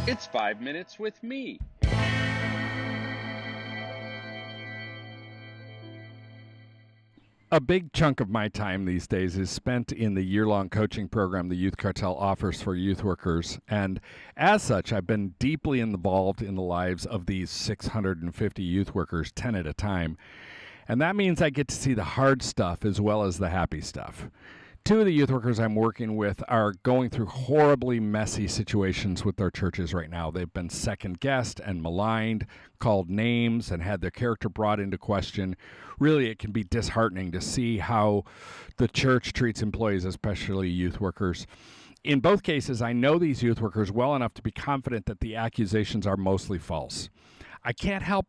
It's 5 minutes with me. A big chunk of my time these days is spent in the year-long coaching program the Youth Cartel offers for youth workers. And as such, I've been deeply involved in the lives of these 650 youth workers, 10 at a time. And that means I get to see the hard stuff as well as the happy stuff. Two of the youth workers I'm working with are going through horribly messy situations with their churches right now. They've been second-guessed and maligned, called names, and had their character brought into question. Really, it can be disheartening to see how the church treats employees, especially youth workers. In both cases, I know these youth workers well enough to be confident that the accusations are mostly false. I can't help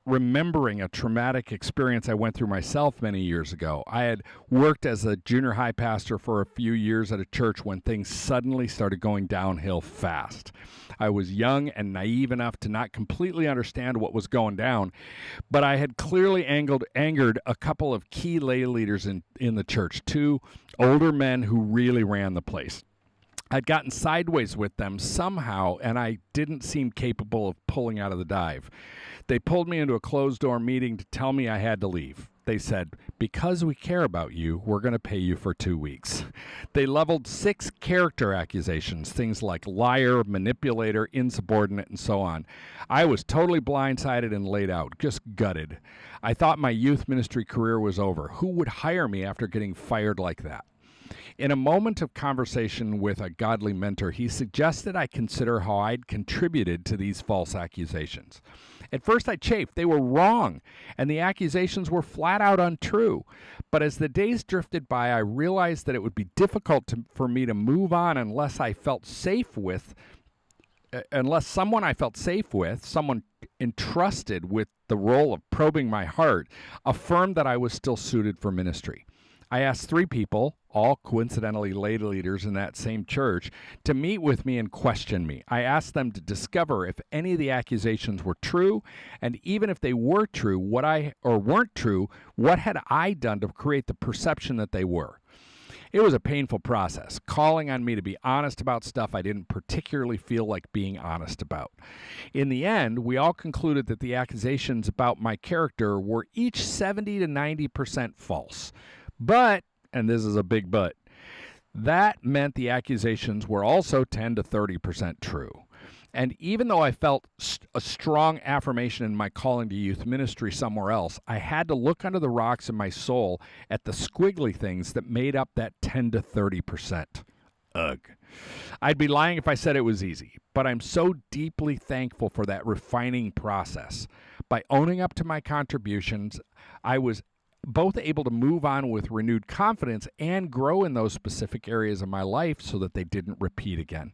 remembering a traumatic experience I went through myself many years ago. I had worked as a junior high pastor for a few years at a church when things suddenly started going downhill fast. I was young and naive enough to not completely understand what was going down, but I had clearly angered a couple of key lay leaders in the church, two older men who really ran the place. I'd gotten sideways with them somehow, and I didn't seem capable of pulling out of the dive. They pulled me into a closed-door meeting to tell me I had to leave. They said, "Because we care about you, we're going to pay you for 2 weeks." They leveled 6 character accusations, things like liar, manipulator, insubordinate, and so on. I was totally blindsided and laid out, just gutted. I thought my youth ministry career was over. Who would hire me after getting fired like that? In a moment of conversation with a godly mentor, he suggested I consider how I'd contributed to these false accusations. At first I chafed. They were wrong, and the accusations were flat out untrue. But as the days drifted by, I realized that it would be difficult for me to move on unless someone I felt safe with, someone entrusted with the role of probing my heart, affirmed that I was still suited for ministry. I asked 3 people, all coincidentally lay leaders in that same church, to meet with me and question me. I asked them to discover if any of the accusations were true, and even if they were true, weren't true, what had I done to create the perception that they were? It was a painful process, calling on me to be honest about stuff I didn't particularly feel like being honest about. In the end, we all concluded that the accusations about my character were each 70 to 90% false. But, and this is a big but, that meant the accusations were also 10 to 30% true. And even though I felt a strong affirmation in my calling to youth ministry somewhere else, I had to look under the rocks in my soul at the squiggly things that made up that 10 to 30%. Ugh. I'd be lying if I said it was easy, but I'm so deeply thankful for that refining process. By owning up to my contributions, I was both able to move on with renewed confidence and grow in those specific areas of my life so that they didn't repeat again.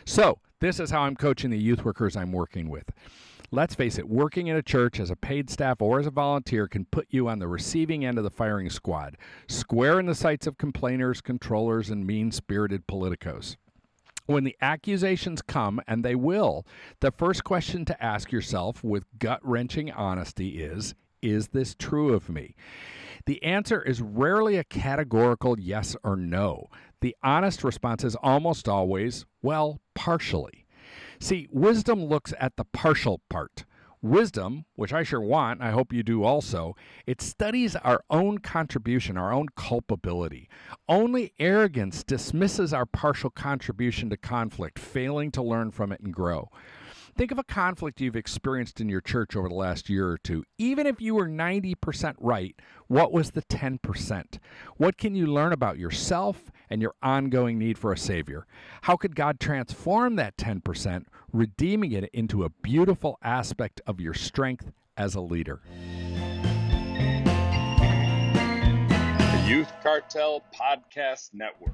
So, this is how I'm coaching the youth workers I'm working with. Let's face it, working in a church as a paid staff or as a volunteer can put you on the receiving end of the firing squad, square in the sights of complainers, controllers, and mean-spirited politicos. When the accusations come, and they will, the first question to ask yourself with gut-wrenching honesty is this true of me? The answer is rarely a categorical yes or no. The honest response is almost always, well, partially. See, wisdom looks at the partial part. Wisdom, which I sure want, I hope you do also, it studies our own contribution, our own culpability. Only arrogance dismisses our partial contribution to conflict, failing to learn from it and grow. Think of a conflict you've experienced in your church over the last year or two. Even if you were 90% right, what was the 10%? What can you learn about yourself and your ongoing need for a Savior? How could God transform that 10%, redeeming it into a beautiful aspect of your strength as a leader? The Youth Cartel Podcast Network.